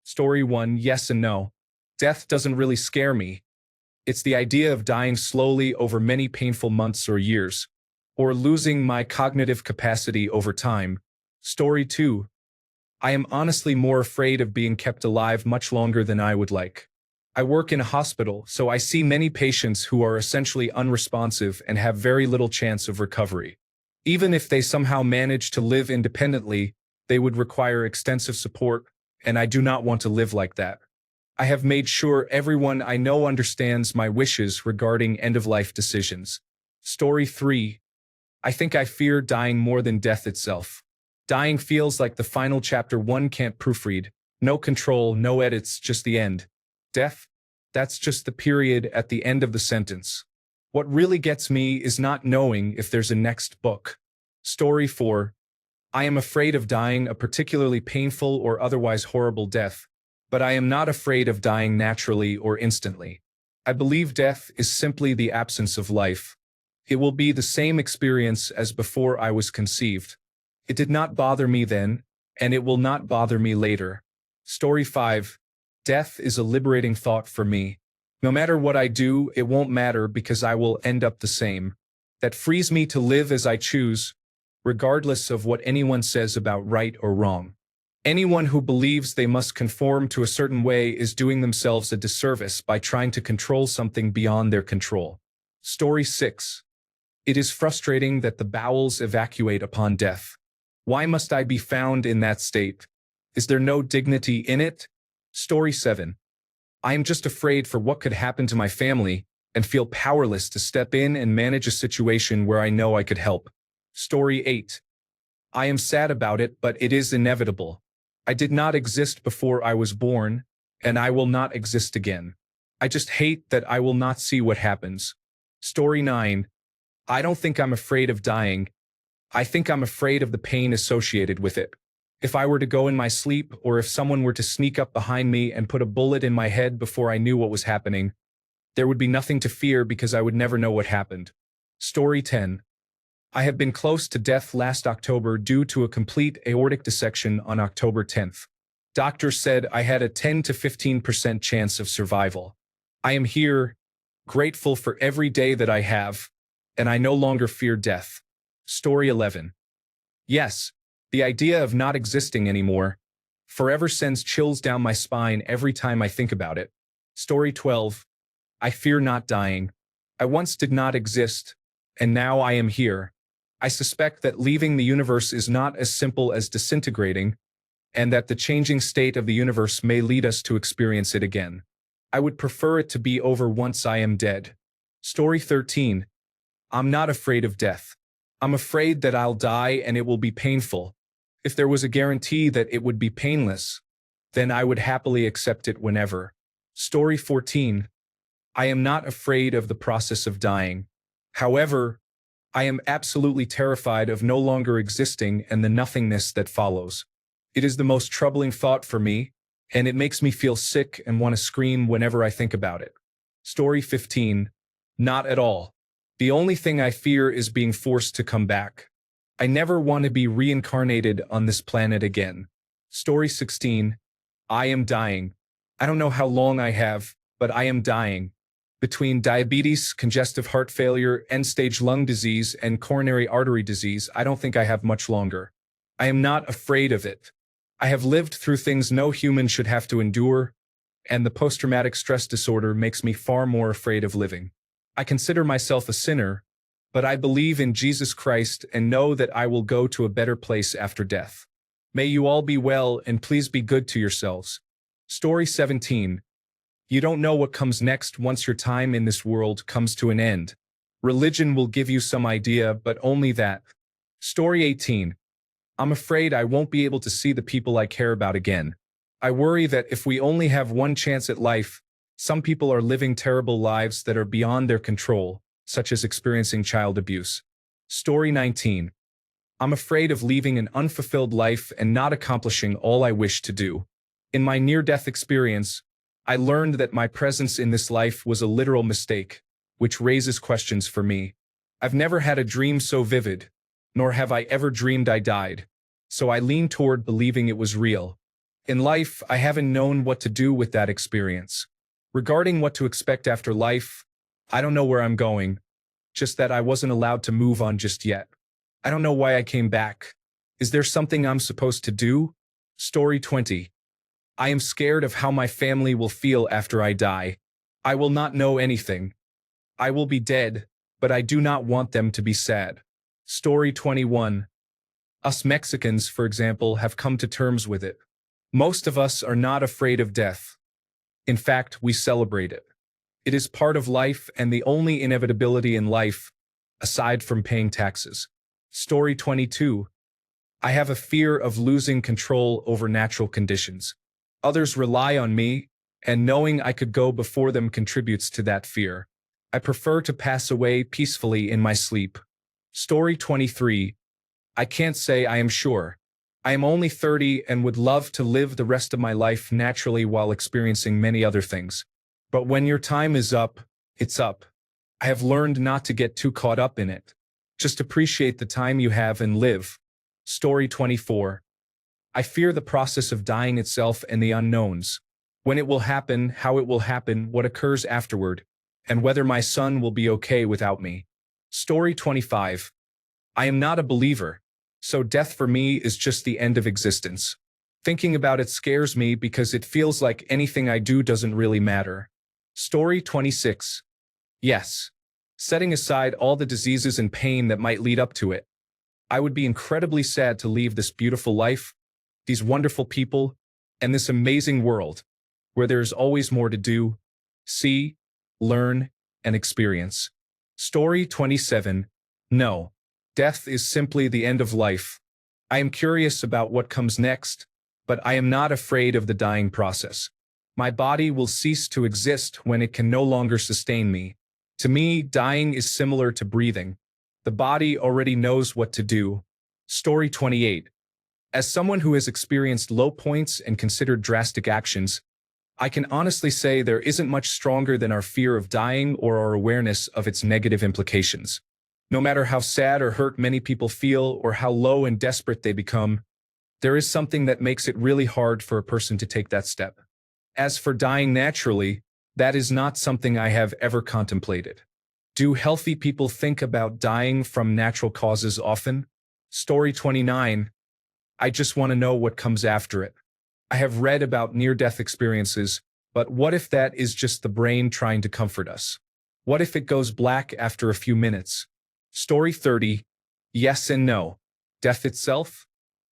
Story 1, yes and no. Death doesn't really scare me. It's the idea of dying slowly over many painful months or years, or losing my cognitive capacity over time. Story 2, I am honestly more afraid of being kept alive much longer than I would like. I work in a hospital, so I see many patients who are essentially unresponsive and have very little chance of recovery. Even if they somehow manage to live independently, they would require extensive support, and I do not want to live like that. I have made sure everyone I know understands my wishes regarding end-of-life decisions. Story 3, I think I fear dying more than death itself. Dying feels like the final chapter one can't proofread. No control, no edits, just the end. Death? That's just the period at the end of the sentence. What really gets me is not knowing if there's a next book. Story 4, I am afraid of dying a particularly painful or otherwise horrible death, but I am not afraid of dying naturally or instantly. I believe death is simply the absence of life. It will be the same experience as before I was conceived. It did not bother me then, and it will not bother me later. Story 5, death is a liberating thought for me. No matter what I do, it won't matter because I will end up the same. That frees me to live as I choose, regardless of what anyone says about right or wrong. Anyone who believes they must conform to a certain way is doing themselves a disservice by trying to control something beyond their control. Story 6, it is frustrating that the bowels evacuate upon death. Why must I be found in that state? Is there no dignity in it? Story 7, I am just afraid for what could happen to my family and feel powerless to step in and manage a situation where I know I could help. Story 8, I am sad about it, but it is inevitable. I did not exist before I was born, and I will not exist again. I just hate that I will not see what happens. Story 9, I don't think I'm afraid of dying. I think I'm afraid of the pain associated with it. If I were to go in my sleep, or if someone were to sneak up behind me and put a bullet in my head before I knew what was happening, there would be nothing to fear because I would never know what happened. Story 10, I have been close to death last October due to a complete aortic dissection on October 10th. Doctors said I had a 10 to 15% chance of survival. I am here, grateful for every day that I have, and I no longer fear death. Story 11, yes, the idea of not existing anymore forever sends chills down my spine every time I think about it. Story 12, I fear not dying. I once did not exist, and now I am here. I suspect that leaving the universe is not as simple as disintegrating, and that the changing state of the universe may lead us to experience it again. I would prefer it to be over once I am dead. Story 13, I'm not afraid of death. I'm afraid that I'll die and it will be painful. If there was a guarantee that it would be painless, then I would happily accept it whenever. Story 14, I am not afraid of the process of dying. However, I am absolutely terrified of no longer existing and the nothingness that follows. It is the most troubling thought for me, and it makes me feel sick and want to scream whenever I think about it. Story 15, not at all. The only thing I fear is being forced to come back. I never want to be reincarnated on this planet again. Story 16, I am dying. I don't know how long I have, but I am dying. Between diabetes, congestive heart failure, end-stage lung disease, and coronary artery disease, I don't think I have much longer. I am not afraid of it. I have lived through things no human should have to endure, and the post-traumatic stress disorder makes me far more afraid of living. I consider myself a sinner, but I believe in Jesus Christ and know that I will go to a better place after death. May you all be well and please be good to yourselves. Story 17, you don't know what comes next once your time in this world comes to an end. Religion will give you some idea, but only that. Story 18, I'm afraid I won't be able to see the people I care about again. I worry that if we only have one chance at life, some people are living terrible lives that are beyond their control, such as experiencing child abuse. Story 19, I'm afraid of leaving an unfulfilled life and not accomplishing all I wish to do. In my near-death experience, I learned that my presence in this life was a literal mistake, which raises questions for me. I've never had a dream so vivid, nor have I ever dreamed I died, so I lean toward believing it was real. In life, I haven't known what to do with that experience. Regarding what to expect after life, I don't know where I'm going, just that I wasn't allowed to move on just yet. I don't know why I came back. Is there something I'm supposed to do? Story 20. I am scared of how my family will feel after I die. I will not know anything. I will be dead, but I do not want them to be sad. Story 21. Us Mexicans, for example, have come to terms with it. Most of us are not afraid of death. In fact, we celebrate it. It is part of life and the only inevitability in life, aside from paying taxes. Story 22. I have a fear of losing control over natural conditions. Others rely on me, and knowing I could go before them contributes to that fear. I prefer to pass away peacefully in my sleep. Story 23. I can't say I am sure. I am only 30 and would love to live the rest of my life naturally while experiencing many other things. But when your time is up, it's up. I have learned not to get too caught up in it. Just appreciate the time you have and live. Story 24. I fear the process of dying itself and the unknowns. When it will happen, how it will happen, what occurs afterward, and whether my son will be okay without me. Story 25. I am not a believer, so death for me is just the end of existence. Thinking about it scares me because it feels like anything I do doesn't really matter. Story 26. Yes. Setting aside all the diseases and pain that might lead up to it, I would be incredibly sad to leave this beautiful life, these wonderful people, and this amazing world, where there is always more to do, see, learn, and experience. Story 27. No. Death is simply the end of life. I am curious about what comes next, but I am not afraid of the dying process. My body will cease to exist when it can no longer sustain me. To me, dying is similar to breathing. The body already knows what to do. Story 28. As someone who has experienced low points and considered drastic actions, I can honestly say there isn't much stronger than our fear of dying or our awareness of its negative implications. No matter how sad or hurt many people feel or how low and desperate they become, there is something that makes it really hard for a person to take that step. As for dying naturally, that is not something I have ever contemplated. Do healthy people think about dying from natural causes often? Story 29. I just want to know what comes after it. I have read about near-death experiences, but what if that is just the brain trying to comfort us? What if it goes black after a few minutes? Story 30. Yes and no. Death itself?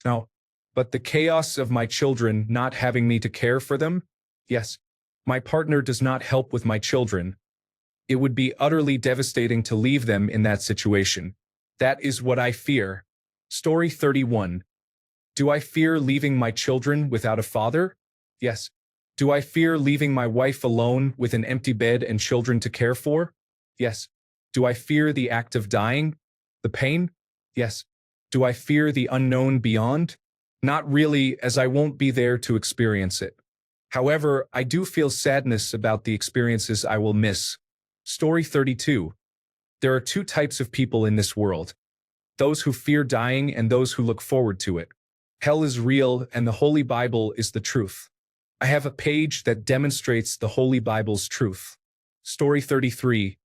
No. But the chaos of my children not having me to care for them? Yes. My partner does not help with my children. It would be utterly devastating to leave them in that situation. That is what I fear. Story 31. Do I fear leaving my children without a father? Yes. Do I fear leaving my wife alone with an empty bed and children to care for? Yes. Do I fear the act of dying? The pain? Yes. Do I fear the unknown beyond? Not really, as I won't be there to experience it. However, I do feel sadness about the experiences I will miss. Story 32. There are two types of people in this world: those who fear dying and those who look forward to it. Hell is real, and the Holy Bible is the truth. I have a page that demonstrates the Holy Bible's truth. Story 33.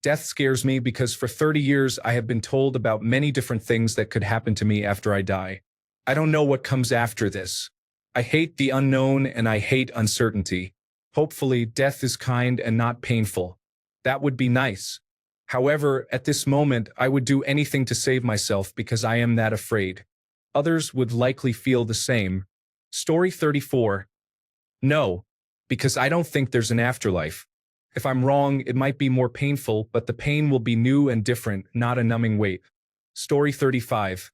Death scares me because for 30 years I have been told about many different things that could happen to me after I die. I don't know what comes after this. I hate the unknown and I hate uncertainty. Hopefully, death is kind and not painful. That would be nice. However, at this moment, I would do anything to save myself because I am that afraid. Others would likely feel the same. Story 34. No, because I don't think there's an afterlife. If I'm wrong, it might be more painful, but the pain will be new and different, not a numbing weight. Story 35.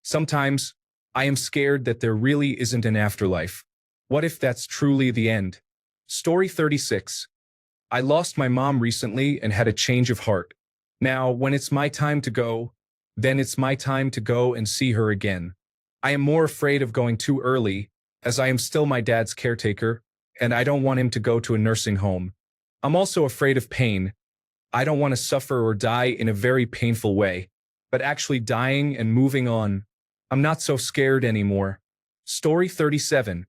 Sometimes, I am scared that there really isn't an afterlife. What if that's truly the end? Story 36. I lost my mom recently and had a change of heart. Now, when it's my time to go, then it's my time to go and see her again. I am more afraid of going too early, as I am still my dad's caretaker, and I don't want him to go to a nursing home. I'm also afraid of pain. I don't want to suffer or die in a very painful way, but actually dying and moving on. I'm not so scared anymore. Story 37.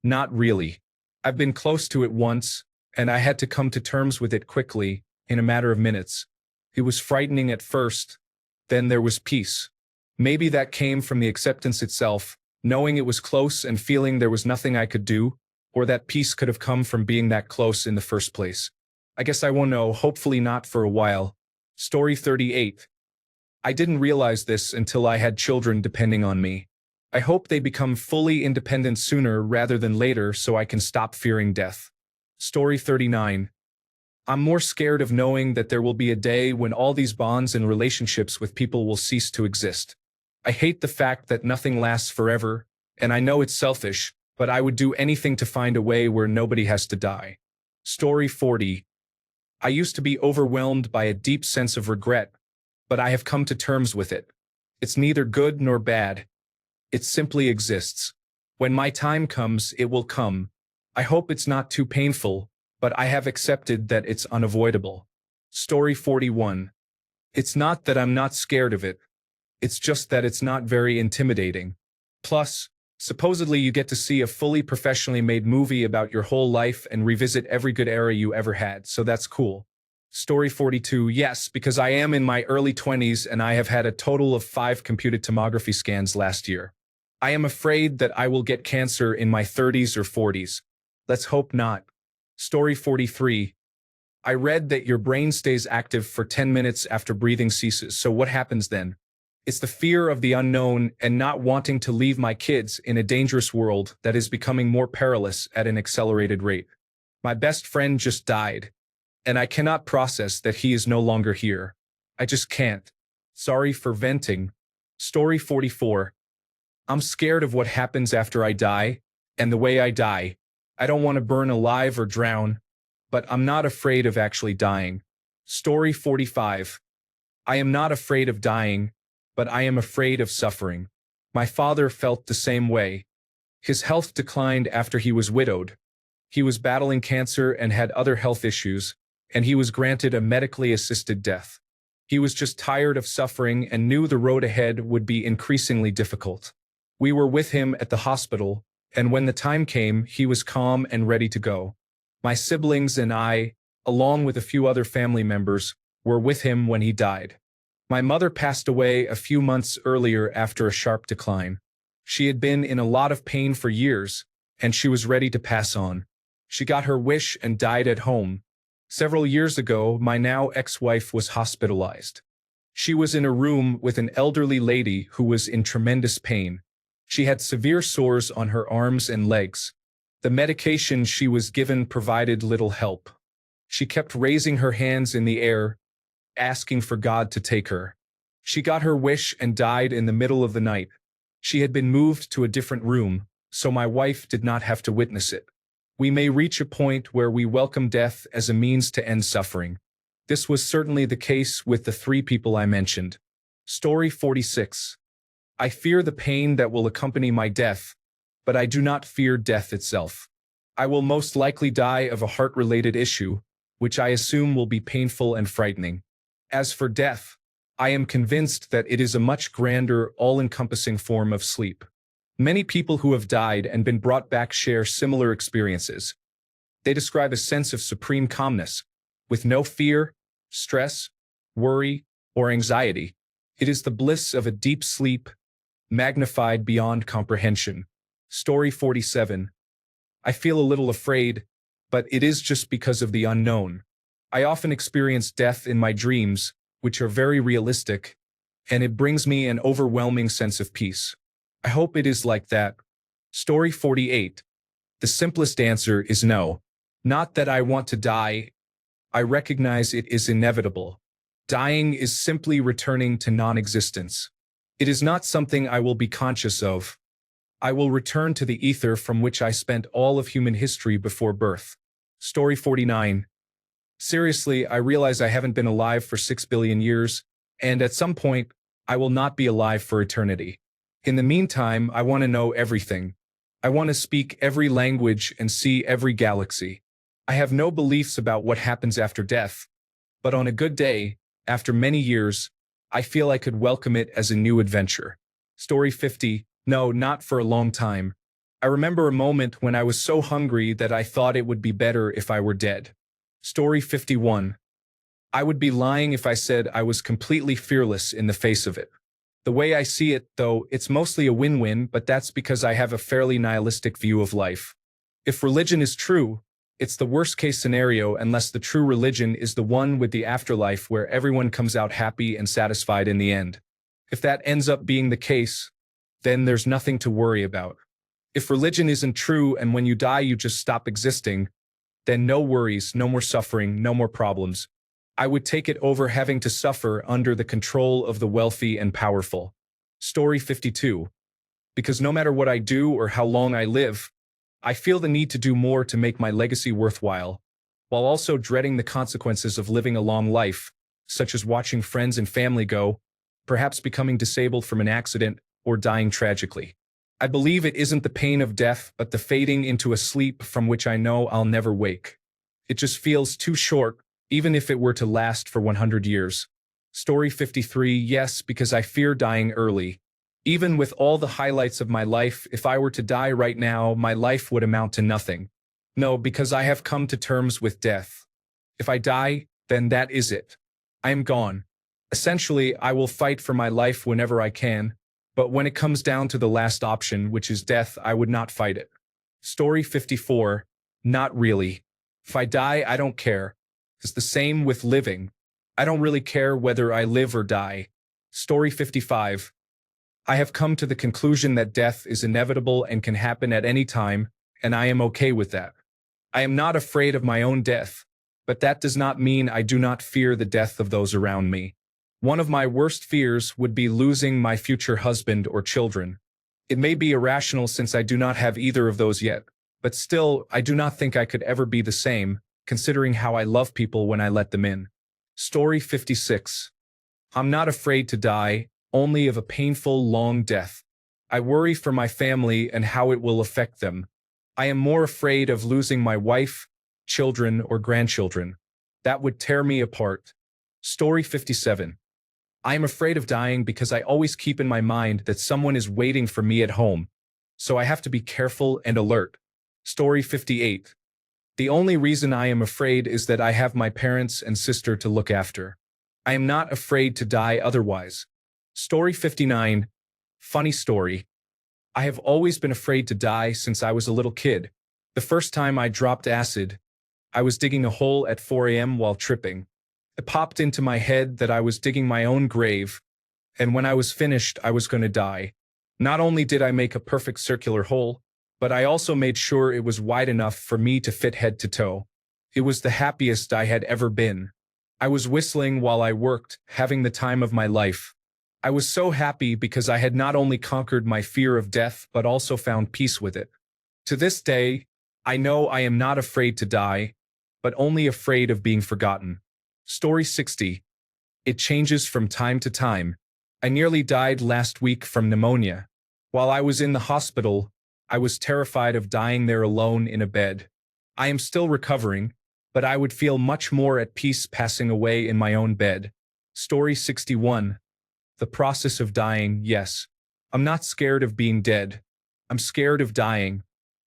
Not really. I've been close to it once, and I had to come to terms with it quickly, in a matter of minutes. It was frightening at first, then there was peace. Maybe that came from the acceptance itself, knowing it was close and feeling there was nothing I could do, or that peace could have come from being that close in the first place. I guess I won't know, hopefully not for a while. Story 38. I didn't realize this until I had children depending on me. I hope they become fully independent sooner rather than later so I can stop fearing death. Story 39. I'm more scared of knowing that there will be a day when all these bonds and relationships with people will cease to exist. I hate the fact that nothing lasts forever, and I know it's selfish, but I would do anything to find a way where nobody has to die. Story 40. I used to be overwhelmed by a deep sense of regret, but I have come to terms with it. It's neither good nor bad. It simply exists. When my time comes, it will come. I hope it's not too painful, but I have accepted that it's unavoidable. Story 41. It's not that I'm not scared of it. It's just that it's not very intimidating. Plus, supposedly you get to see a fully professionally made movie about your whole life and revisit every good era you ever had, so that's cool. Story 42. Yes, because I am in my early 20s and I have had a total of 5 computed tomography scans last year. I am afraid that I will get cancer in my 30s or 40s. Let's hope not. Story 43. I read that your brain stays active for 10 minutes after breathing ceases, so what happens then? It's the fear of the unknown and not wanting to leave my kids in a dangerous world that is becoming more perilous at an accelerated rate. My best friend just died, and I cannot process that he is no longer here. I just can't. Sorry for venting. Story 44. I'm scared of what happens after I die, and the way I die. I don't want to burn alive or drown, but I'm not afraid of actually dying. Story 45. I am not afraid of dying, but I am afraid of suffering. My father felt the same way. His health declined after he was widowed. He was battling cancer and had other health issues, and he was granted a medically assisted death. He was just tired of suffering and knew the road ahead would be increasingly difficult. We were with him at the hospital, and when the time came, he was calm and ready to go. My siblings and I, along with a few other family members, were with him when he died. My mother passed away a few months earlier after a sharp decline. She had been in a lot of pain for years, and she was ready to pass on. She got her wish and died at home. Several years ago, my now ex-wife was hospitalized. She was in a room with an elderly lady who was in tremendous pain. She had severe sores on her arms and legs. The medication she was given provided little help. She kept raising her hands in the air, asking for God to take her. She got her wish and died in the middle of the night. She had been moved to a different room, so my wife did not have to witness it. We may reach a point where we welcome death as a means to end suffering. This was certainly the case with the 3 people I mentioned. Story 46. I fear the pain that will accompany my death, but I do not fear death itself. I will most likely die of a heart-related issue, which I assume will be painful and frightening. As for death, I am convinced that it is a much grander, all-encompassing form of sleep. Many people who have died and been brought back share similar experiences. They describe a sense of supreme calmness, with no fear, stress, worry, or anxiety. It is the bliss of a deep sleep, magnified beyond comprehension. Story 47. I feel a little afraid, but it is just because of the unknown. I often experience death in my dreams, which are very realistic, and it brings me an overwhelming sense of peace. I hope it is like that. Story 48. The simplest answer is no. Not that I want to die. I recognize it is inevitable. Dying is simply returning to non-existence. It is not something I will be conscious of. I will return to the ether from which I spent all of human history before birth. Story 49. Seriously, I realize I haven't been alive for 6 billion years, and at some point, I will not be alive for eternity. In the meantime, I want to know everything. I want to speak every language and see every galaxy. I have no beliefs about what happens after death, but on a good day, after many years, I feel I could welcome it as a new adventure. Story 50. No, not for a long time. I remember a moment when I was so hungry that I thought it would be better if I were dead. Story 51. I would be lying if I said I was completely fearless in the face of it. The way I see it, though, it's mostly a win-win, but that's because I have a fairly nihilistic view of life. If religion is true, it's the worst-case scenario unless the true religion is the one with the afterlife where everyone comes out happy and satisfied in the end. If that ends up being the case, then there's nothing to worry about. If religion isn't true and when you die you just stop existing, then no worries, no more suffering, no more problems. I would take it over having to suffer under the control of the wealthy and powerful. Story 52. Because no matter what I do or how long I live, I feel the need to do more to make my legacy worthwhile, while also dreading the consequences of living a long life, such as watching friends and family go, perhaps becoming disabled from an accident, or dying tragically. I believe it isn't the pain of death but the fading into a sleep from which I know I'll never wake. It just feels too short, even if it were to last for 100 years. Story 53. Yes, because I fear dying early. Even with all the highlights of my life, if I were to die right now, my life would amount to nothing. No, because I have come to terms with death. If I die, then that is it. I am gone. Essentially, I will fight for my life whenever I can, but when it comes down to the last option, which is death, I would not fight it. Story 54. Not really. If I die, I don't care. It's the same with living. I don't really care whether I live or die. Story 55. I have come to the conclusion that death is inevitable and can happen at any time, and I am okay with that. I am not afraid of my own death, but that does not mean I do not fear the death of those around me. One of my worst fears would be losing my future husband or children. It may be irrational since I do not have either of those yet, but still, I do not think I could ever be the same, considering how I love people when I let them in. Story 56. I'm not afraid to die, only of a painful, long death. I worry for my family and how it will affect them. I am more afraid of losing my wife, children, or grandchildren. That would tear me apart. Story 57. I am afraid of dying because I always keep in my mind that someone is waiting for me at home, so I have to be careful and alert. Story 58. The only reason I am afraid is that I have my parents and sister to look after. I am not afraid to die otherwise. Story 59. Funny story. I have always been afraid to die since I was a little kid. The first time I dropped acid, I was digging a hole at 4 a.m. while tripping. It popped into my head that I was digging my own grave, and when I was finished, I was going to die. Not only did I make a perfect circular hole, but I also made sure it was wide enough for me to fit head to toe. It was the happiest I had ever been. I was whistling while I worked, having the time of my life. I was so happy because I had not only conquered my fear of death but also found peace with it. To this day, I know I am not afraid to die, but only afraid of being forgotten. Story 60. It changes from time to time. I nearly died last week from pneumonia. While I was in the hospital, I was terrified of dying there alone in a bed. I am still recovering, but I would feel much more at peace passing away in my own bed. Story 61. The process of dying, yes. I'm not scared of being dead. I'm scared of dying.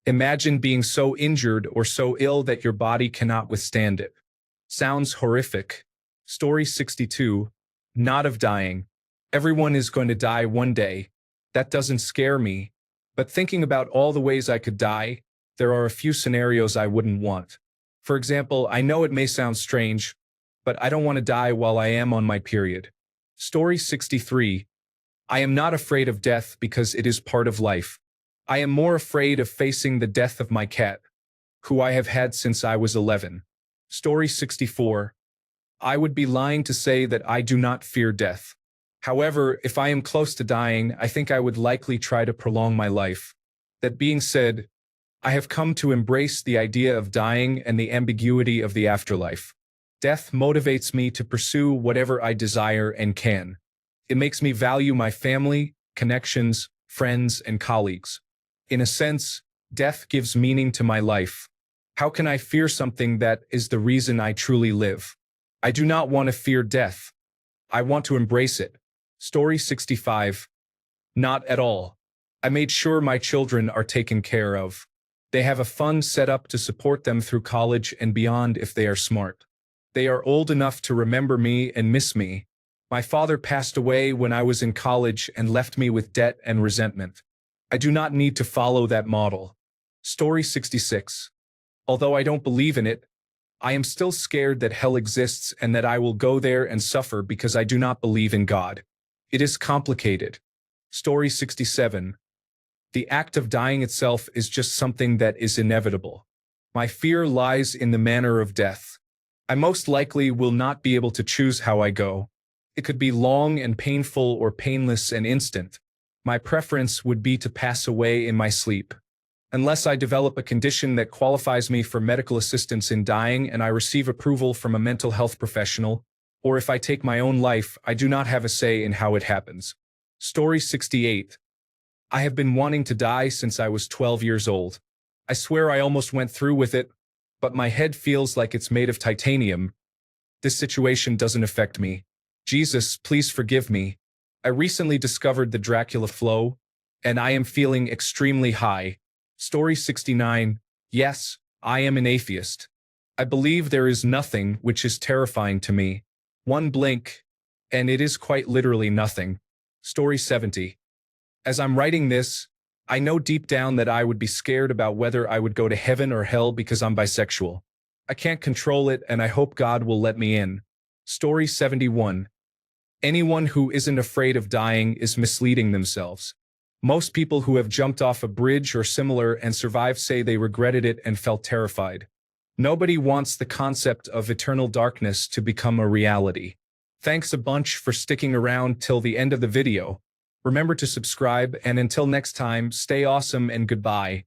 Imagine being so injured or so ill that your body cannot withstand it. Sounds horrific. Story 62. Not of dying. Everyone is going to die one day. That doesn't scare me. But thinking about all the ways I could die, there are a few scenarios I wouldn't want. For example, I know it may sound strange, but I don't want to die while I am on my period. Story 63. I am not afraid of death because it is part of life. I am more afraid of facing the death of my cat, who I have had since I was 11. Story 64. I would be lying to say that I do not fear death. However, if I am close to dying, I think I would likely try to prolong my life. That being said, I have come to embrace the idea of dying and the ambiguity of the afterlife. Death motivates me to pursue whatever I desire and can. It makes me value my family, connections, friends, and colleagues. In a sense, death gives meaning to my life. How can I fear something that is the reason I truly live? I do not want to fear death. I want to embrace it. Story 65. Not at all. I made sure my children are taken care of. They have a fund set up to support them through college and beyond if they are smart. They are old enough to remember me and miss me. My father passed away when I was in college and left me with debt and resentment. I do not need to follow that model. Story 66. Although I don't believe in it, I am still scared that hell exists and that I will go there and suffer because I do not believe in God. It is complicated. Story 67. The act of dying itself is just something that is inevitable. My fear lies in the manner of death. I most likely will not be able to choose how I go. It could be long and painful or painless and instant. My preference would be to pass away in my sleep. Unless I develop a condition that qualifies me for medical assistance in dying and I receive approval from a mental health professional, or if I take my own life, I do not have a say in how it happens. Story 68. I have been wanting to die since I was 12 years old. I swear I almost went through with it, but my head feels like it's made of titanium. This situation doesn't affect me. Jesus, please forgive me. I recently discovered the Dracula flow, and I am feeling extremely high. Story 69. Yes, I am an atheist. I believe there is nothing, which is terrifying to me. One blink, and it is quite literally nothing. Story 70. As I'm writing this, I know deep down that I would be scared about whether I would go to heaven or hell because I'm bisexual. I can't control it, and I hope God will let me in. Story 71. Anyone who isn't afraid of dying is misleading themselves. Most people who have jumped off a bridge or similar and survived say they regretted it and felt terrified. Nobody wants the concept of eternal darkness to become a reality. Thanks a bunch for sticking around till the end of the video. Remember to subscribe, and until next time, stay awesome and goodbye.